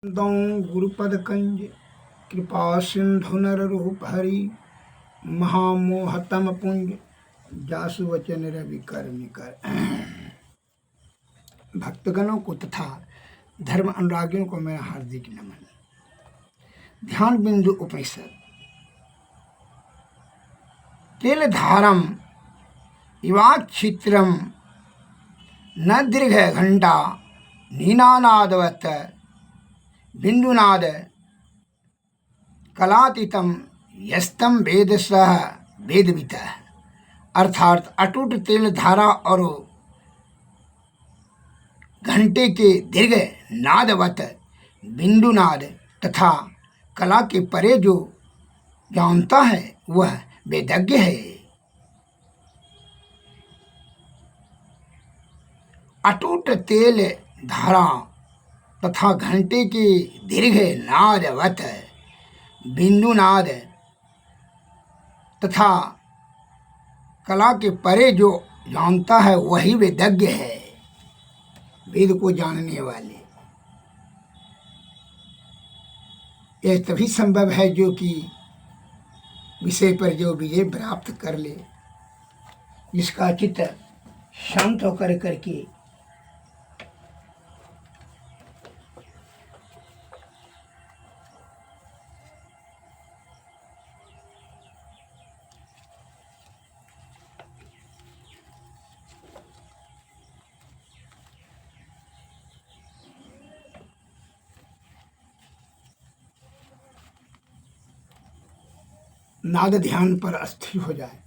दौं गुरुपद कंज कृपा सिंधु नर रूप हरि महामोहतम पुंज जासु वचन रवि कर निकर। भक्तगणों को तथा धर्म अनुरागियों को मेरा हार्दिक नमन। ध्यान बिंदु उपनिषद। तेल धारम इवाक्षित्रम न दीर्घ घंटा नीनानादवत बिंदुनाद कलातीतम यस्तम वेद सह वेदवित। अर्थात अटूट तेल धारा और घंटे के दीर्घ नादवत बिंदुनाद तथा कला के परे जो जानता है वह वेदज्ञ है। अटूट तेल धारा तथा घंटे के दीर्घ नादवत बिंदुनाद तथा कला के परे जो जानता है वही वेदज्ञ है, वेद को जानने वाले। यह तभी संभव है जो कि विषय पर जो विजय प्राप्त कर ले, जिसका चित्त शांत होकर करके नाद ध्यान पर स्थिर हो जाए,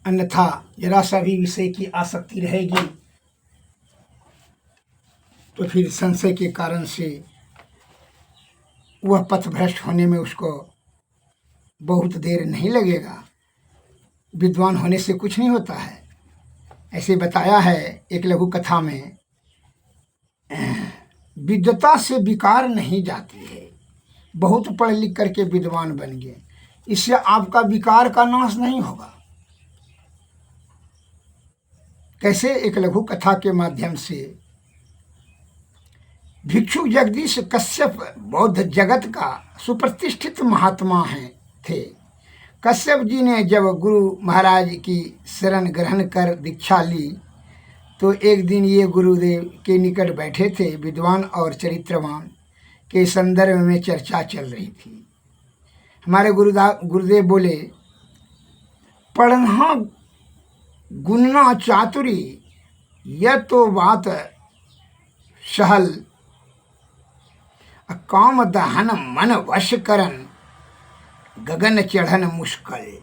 अन्यथा जरा सा भी विषय की आसक्ति रहेगी तो फिर संशय के कारण से वह पथभ्रष्ट होने में उसको बहुत देर नहीं लगेगा। विद्वान होने से कुछ नहीं होता है। ऐसे बताया है एक लघु कथा में, विद्वता से विकार नहीं जाती है। बहुत पढ़ लिख करके विद्वान बन गए, इससे आपका विकार का नाश नहीं होगा। कैसे? एक लघु कथा के माध्यम से भिक्षु जगदीश कश्यप बौद्ध जगत का सुप्रतिष्ठित महात्मा थे। कश्यप जी ने जब गुरु महाराज की शरण ग्रहण कर दीक्षा ली तो एक दिन ये गुरुदेव के निकट बैठे थे। विद्वान और चरित्रवान के संदर्भ में चर्चा चल रही थी। हमारे गुरुदेव बोले, पढ़ना गुनना चातुरी यह तो बात सहल, काम दहन मन वश करन गगन चढ़न मुश्किल।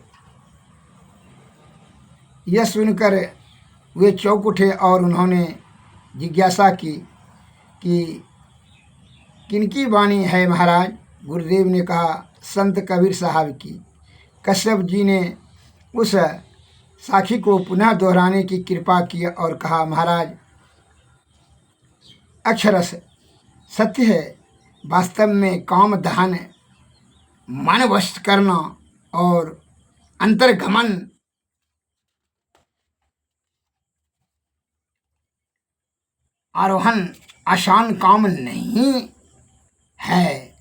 यह सुनकर वे चौंक उठे और उन्होंने जिज्ञासा की कि किनकी वाणी है महाराज? गुरुदेव ने कहा, संत कबीर साहब की। कश्यप जी ने उस साखी को पुनः दोहराने की कृपा की और कहा, महाराज अक्षरश सत्य है। वास्तव में काम दहन, मन वश करना और अंतर्गमन आरोहण आसान काम नहीं है।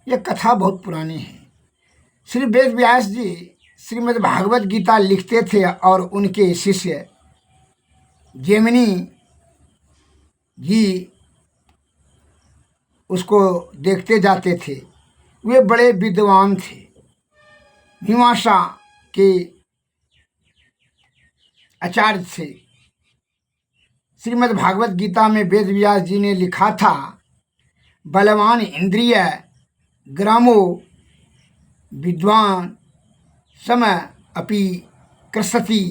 यह कथा बहुत पुरानी है। श्री वेद व्यास जी श्रीमद् भागवत गीता लिखते थे और उनके शिष्य जैमिनी जी उसको देखते जाते थे। वे बड़े विद्वान थे। मीमांसा के आचार्य थे। श्रीमद् भागवत गीता में वेद व्यास जी ने लिखा था, बलवान इंद्रिय ग्रामो विद्वान सम अपि कृषति।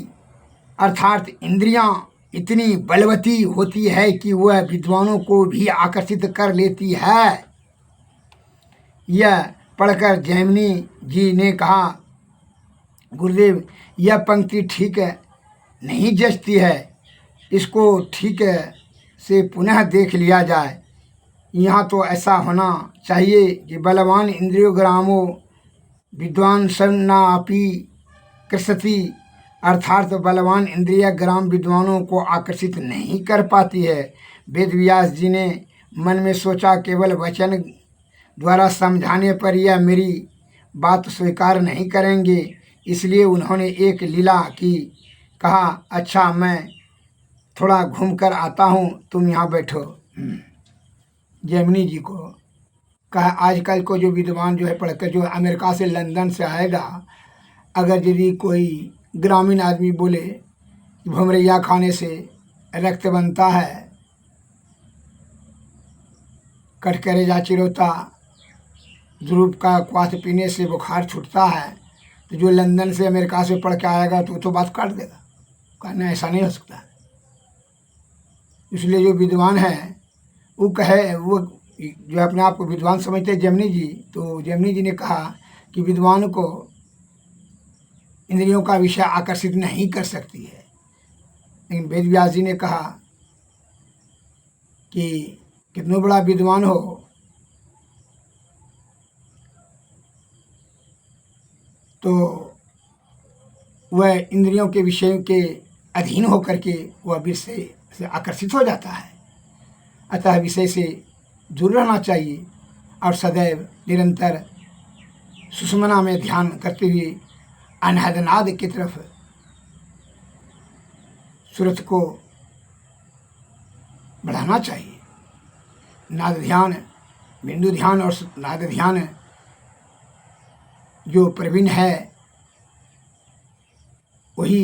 अर्थात इंद्रियां इतनी बलवती होती है कि वह विद्वानों को भी आकर्षित कर लेती है। यह पढ़कर जैमिनी जी ने कहा, गुरुदेव यह पंक्ति ठीक नहीं जचती है, इसको ठीक से पुनः देख लिया जाए। यहाँ तो ऐसा होना चाहिए कि बलवान इंद्रियो ग्रामो विद्वान सन्नापि कृषति। अर्थात बलवान इंद्रिय ग्राम विद्वानों को आकर्षित नहीं कर पाती है, वेद व्यास जी ने मन में सोचा, केवल वचन द्वारा समझाने पर यह मेरी बात स्वीकार नहीं करेंगे, इसलिए उन्होंने एक लीला की। कहा, अच्छा मैं थोड़ा घूम कर आता हूँ, तुम यहाँ बैठो। जैमिनी जी को कहा, आजकल को जो विद्वान जो है पढ़कर जो अमेरिका से लंदन से आएगा, अगर यदि कोई ग्रामीण आदमी बोले भुमरैया खाने से रक्त बनता है, कटकरेजा चिरोता, ध्रुव का क्वाथ पीने से बुखार छूटता है, तो जो लंदन से अमेरिका से पढ़ के आएगा तो बात काट देगा, कहना ऐसा नहीं हो सकता। इसलिए जो विद्वान है वो कहे, वो जो अपने आप को विद्वान समझते हैं जैमिनी जी, तो जैमिनी जी ने कहा कि विद्वान को इंद्रियों का विषय आकर्षित नहीं कर सकती है। लेकिन वेद व्यास जी ने कहा कि कितना बड़ा विद्वान हो, तो वह इंद्रियों के विषयों के अधीन होकर के वह विषय से आकर्षित हो जाता है। अतः विषय से दूर रहना चाहिए और सदैव निरंतर सुषुम्ना में ध्यान करते हुए अनाहदनाद की तरफ सूरत को बढ़ाना चाहिए। नाद ध्यान, बिंदु ध्यान और नाद ध्यान जो प्रवीण है वही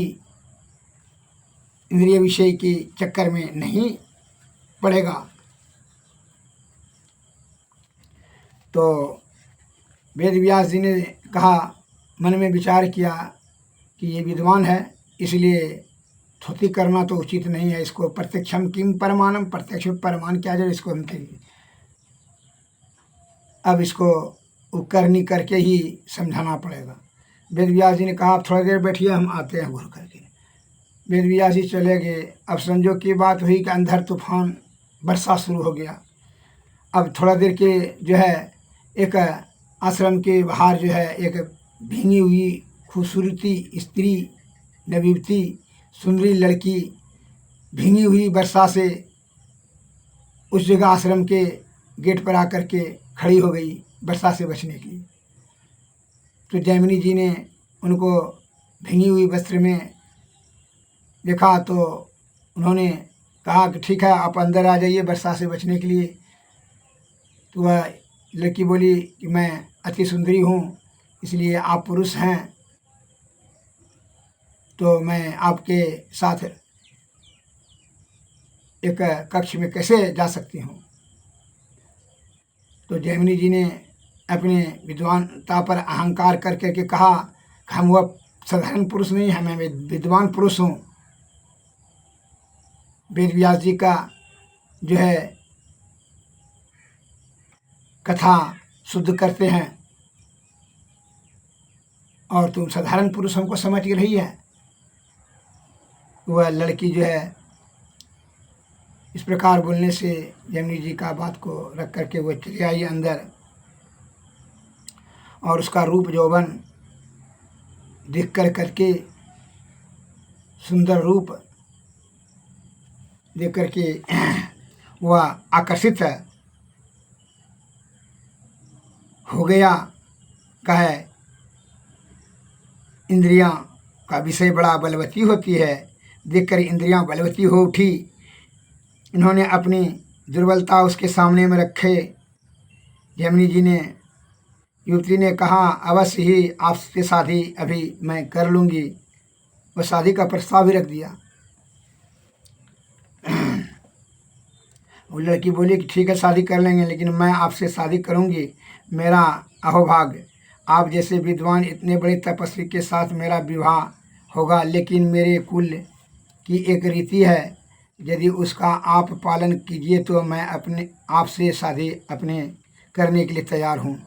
इंद्रिय विषय के चक्कर में नहीं पड़ेगा। तो वेद व्यास जी ने कहा, मन में विचार किया कि ये विद्वान है, इसलिए स्तुति करना तो उचित नहीं है। इसको प्रत्यक्षम किम परमाणम, प्रत्यक्ष परमाण क्या जो इसको हम कहेंगे, अब इसको करनी करके ही समझाना पड़ेगा। वेद व्यास जी ने कहा, आप थोड़ा देर बैठिए, हम आते हैं घूर करके। वेद व्यास जी चले गए। अब समझो की बात हुई कि अंधर तूफान वर्षा शुरू हो गया। अब थोड़ा देर के जो है एक आश्रम के बाहर जो है एक भींगी हुई खूबसूरती स्त्री, नवयुवती, सुंदरी लड़की भींगी हुई वर्षा से उस जगह आश्रम के गेट पर आकर के खड़ी हो गई वर्षा से बचने के लिए। तो जैमिनी जी ने उनको भींगी हुई वस्त्र में देखा तो उन्होंने कहा कि ठीक है, आप अंदर आ जाइए वर्षा से बचने के लिए। तो वह लड़की बोली कि मैं अति सुंदरी हूँ, इसलिए आप पुरुष हैं तो मैं आपके साथ एक कक्ष में कैसे जा सकती हूँ। तो जैमिनी जी ने अपने विद्वानता पर अहंकार करके के कहा, हम वह साधारण पुरुष नहीं है, मैं विद्वान पुरुष हूँ। वेद व्यास जी का जो है कथा शुद्ध करते हैं और तुम साधारण पुरुष हमको समझ रही है। वह लड़की जो है इस प्रकार बोलने से जैमिनी जी का बात को रख करके वह चली आई अंदर, और उसका रूप यौवन देख कर करके, सुंदर रूप देख करके वह आकर्षित हो गया। कहे, इंद्रियां का विषय बड़ा बलवती होती है, देखकर इंद्रियां बलवती हो उठी। इन्होंने अपनी दुर्बलता उसके सामने में रखे। जैमिनी जी ने, युवती ने कहा, अवश्य ही आपसे शादी अभी मैं कर लूँगी। वह शादी का प्रस्ताव भी रख दिया। वो लड़की बोली कि ठीक है शादी कर लेंगे, लेकिन मैं आपसे शादी करूँगी। मेरा अहोभाग्य, आप जैसे विद्वान इतने बड़े तपस्वी के साथ मेरा विवाह होगा, लेकिन मेरे कुल की एक रीति है, यदि उसका आप पालन कीजिए तो मैं अपने आपसे शादी अपने करने के लिए तैयार हूँ।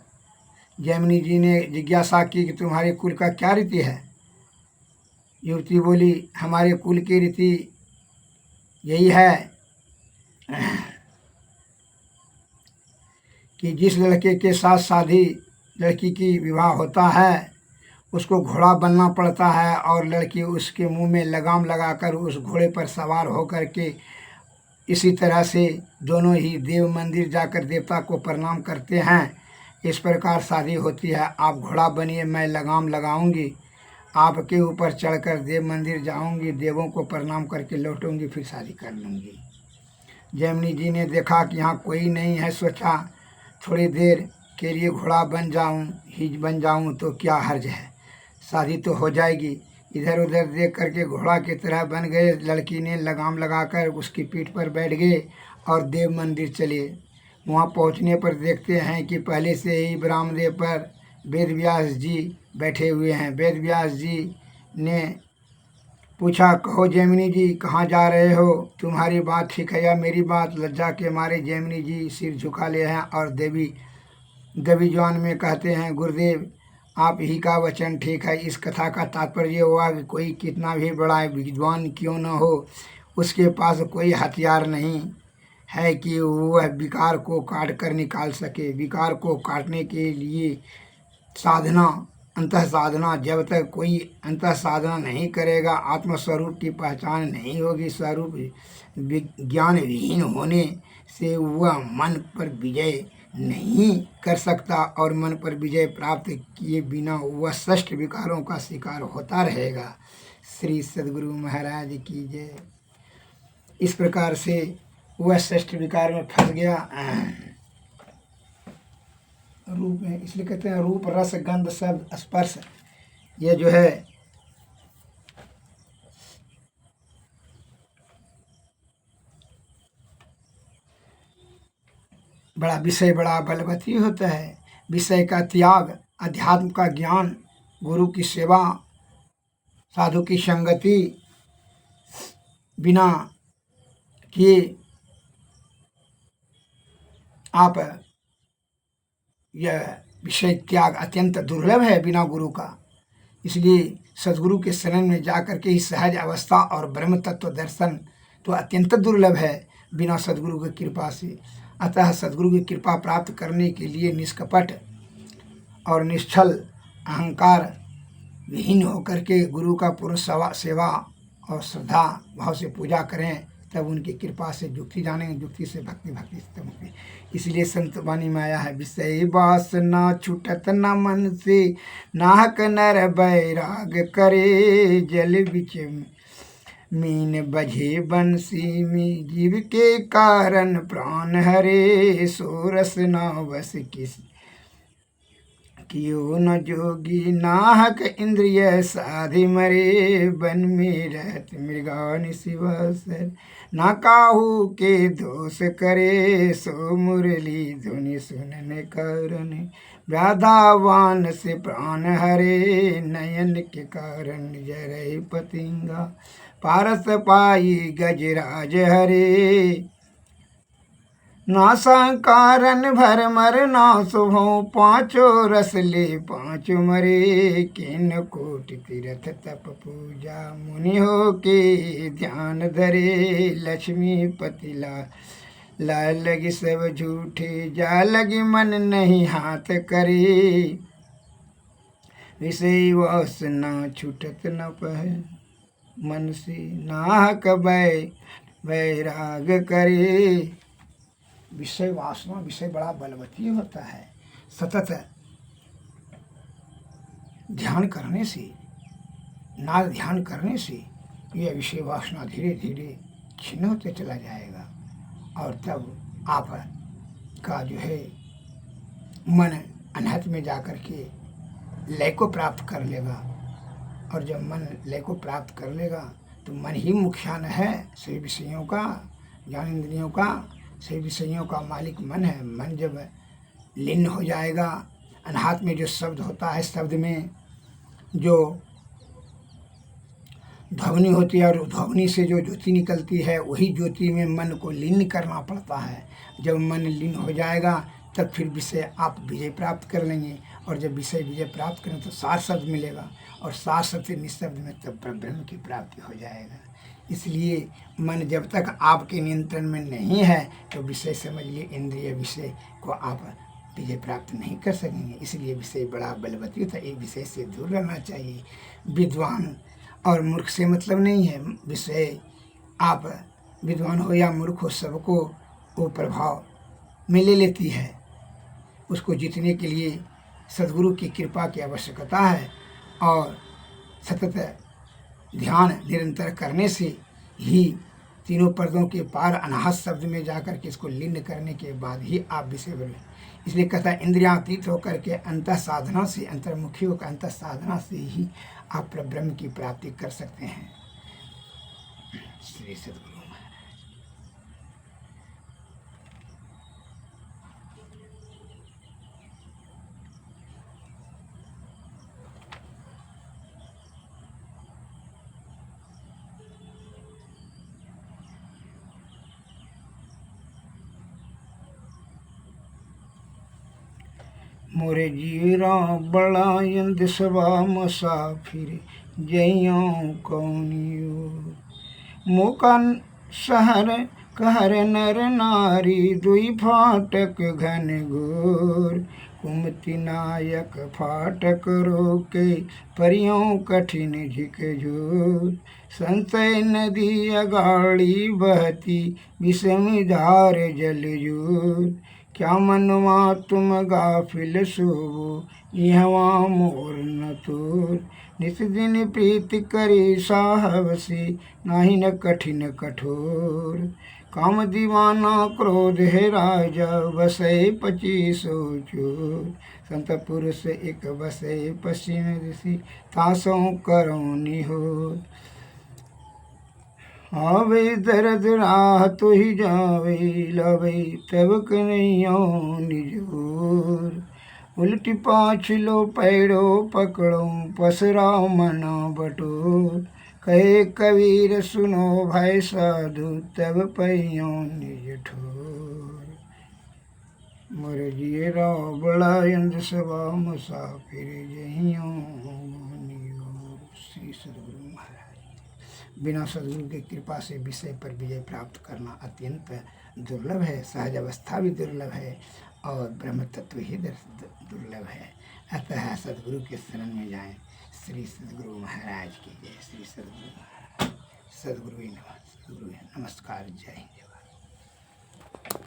जैमिनी जी ने जिज्ञासा की कि तुम्हारे कुल का क्या रीति है। युवती बोली, हमारे कुल की रीति यही है कि जिस लड़के के साथ शादी लड़की की विवाह होता है उसको घोड़ा बनना पड़ता है, और लड़की उसके मुंह में लगाम लगाकर उस घोड़े पर सवार होकर के इसी तरह से दोनों ही देव मंदिर जाकर देवता को प्रणाम करते हैं। इस प्रकार शादी होती है। आप घोड़ा बनिए, मैं लगाम लगाऊंगी, आपके ऊपर चढ़कर देव मंदिर जाऊंगी, देवों को प्रणाम करके लौटूंगी, फिर शादी कर लूँगी। जैमिनी जी ने देखा कि यहाँ कोई नहीं है, सोचा थोड़ी देर के लिए घोड़ा बन जाऊं, हिज बन जाऊं तो क्या हर्ज है, शादी तो हो जाएगी। इधर उधर देख करके घोड़ा की तरह बन गए। लड़की ने लगाम लगाकर उसकी पीठ पर बैठ गए और देव मंदिर चले। वहाँ पहुँचने पर देखते हैं कि पहले से ही ब्रह्मदेव पर वेद व्यास जी बैठे हुए हैं। वेद व्यास जी ने पूछा, कहो जैमिनी जी कहाँ जा रहे हो, तुम्हारी बात ठीक है या मेरी बात। लज्जा के मारे जैमिनी जी सिर झुका ले हैं और देवी ज्वान में कहते हैं, गुरुदेव आप ही का वचन ठीक है। इस कथा का तात्पर्य हुआ कि कोई कितना भी बड़ा विद्वान क्यों न हो, उसके पास कोई हथियार नहीं है कि वह विकार को काट कर निकाल सके। विकार को काटने के लिए साधना, अंतः साधना, जब तक कोई अंतः साधना नहीं करेगा, आत्मस्वरूप की पहचान नहीं होगी, स्वरूप ज्ञान विहीन होने से वह मन पर विजय नहीं कर सकता और मन पर विजय प्राप्त किए बिना वह षष्ठ विकारों का शिकार होता रहेगा। श्री सद्गुरु महाराज की जय। इस प्रकार से वह षष्ठ विकार में फंस गया। रूप में इसलिए कहते हैं रूप रस गंध शब्द स्पर्श, ये जो है बड़ा विषय बड़ा बलवती होता है। विषय का त्याग, अध्यात्म का ज्ञान, गुरु की सेवा, साधु की संगति बिना किए आप यह विषय त्याग अत्यंत दुर्लभ है बिना गुरु का। इसलिए सद्गुरु के शरण में जाकर के ही सहज अवस्था और ब्रह्म तत्व दर्शन तो अत्यंत दुर्लभ है बिना सद्गुरु की कृपा से। अतः सद्गुरु की कृपा प्राप्त करने के लिए निष्कपट और निश्चल अहंकार विहीन होकर के गुरु का पूर्ण सेवा और श्रद्धा भाव से पूजा करें, तब उनकी कृपा से जुक्ति जानेंगे, जुक्ति से भक्ति, भक्ति से मुक्ति। इसलिए संत वाणी में आया है, विषय वासना छूटत न मन से, नाहक नर बैराग करे, जल बिच मीन बझे बंसी में, जीव के कारण प्राण हरे, सो रस न बस किस कियो न जोगी, नाहक इंद्रिय साधि मरे, वन में रहत मृगा निशिवसर, ना काहू के दोष करे, सो मुरली धुनि सुनने कारण, व्याधावान से प्राण हरे, नयन के कारण जरई पतिंगा, पारस पाई गजराज हरे, ना संकारन भर मर ना सुभो, पांचो रस ले पांचो मरे, किन कोट तीर्थ तप पूजा, मुनि हो के ध्यान धरे, लक्ष्मी पतिला ला लगी सब झूठे, जा लगी मन नहीं हाथ करे, विषय वासना छूटत न पह मन से, नाहक बैराग करे। विषय वासना, विषय बड़ा बलवती होता है। सतत ध्यान करने से, नाद ध्यान करने से यह विषय वासना धीरे धीरे क्षीण होते चला जाएगा और तब आप का जो है मन अनहत में जाकर के लय को प्राप्त कर लेगा। और जब मन लय को प्राप्त कर लेगा तो मन ही मुख्यान है सभी विषयों का, ज्ञान इंद्रियों का, सभी विषयों का मालिक मन है। मन जब लीन हो जाएगा, अनाहत में जो शब्द होता है, शब्द में जो ध्वनि होती है और ध्वनि से जो ज्योति निकलती है, वही ज्योति में मन को लीन करना पड़ता है। जब मन लीन हो जाएगा तब फिर विषय आप विजय प्राप्त कर लेंगे, और जब विषय विजय प्राप्त करें तो सार शब्द मिलेगा, और सार शब्द से निःशब्द में तब ब्रह्म की प्राप्ति हो जाएगा। इसलिए मन जब तक आपके नियंत्रण में नहीं है तो विषय समझ लिए, इंद्रिय विषय को आप विजय प्राप्त नहीं कर सकेंगे। इसलिए विषय बड़ा बलवती था, एक विषय से दूर रहना चाहिए। विद्वान और मूर्ख से मतलब नहीं है। विषय आप विद्वान हो या मूर्ख हो, सबको वो प्रभाव में ले लेती है। उसको जीतने के लिए सद्गुरु की कृपा की आवश्यकता है और सतत ध्यान निरंतर करने से ही तीनों पर्दों के पार अनाहत शब्द में जाकर के इसको लीन करने के बाद ही आप विषय बने। इसलिए कहता है इंद्रियातीत होकर के अंतः साधना से, अंतर्मुखी होकर अंतः साधना से ही आप ब्रह्म की प्राप्ति कर सकते हैं। श्री सद्गुरु मोरे जीरा बड़ा यंद सभा मुसाफिर जइयों कौनियो मोकन शहर कहर नर नारी दुई फाटक घन घोर कुमति नायक फाटक रोके परियों कठिन झिकझोर संशय नदी अगाड़ी बहती विषम धार जल जोर क्या मनवा तुम गाफिल सोवो यहवा मोर न तोर नित दिन प्रीति करी साहब से नाही न कठिन कठोर काम दीवाना क्रोध है राजा बसे 25 चोर संत पुरुष एक बसे पश्चिम दिशि तासों करो निहोर आवे दर्द राह तो ही जावे लवे तब कन्हैया निजोर उल्टी पाँच लो पैरो पकड़ो पसरा मना बटोर कहे कबीर सुनो भाई साधु तब पैयो निज ठोर मोर जीरा बड़ा यंद सभा मुसाफिर जहियों श्री सद्गुरु महाराज। बिना सद्गुरु की कृपा से विषय पर विजय प्राप्त करना अत्यंत दुर्लभ है, सहज अवस्था भी दुर्लभ है और ब्रह्म तत्व ही दुर्लभ है। अतः सद्गुरु के शरण में जाएं। श्री सद्गुरु महाराज की जय। श्री सद्गुरु महाराज। सद्गुरु नमस्कार, जय हिंद।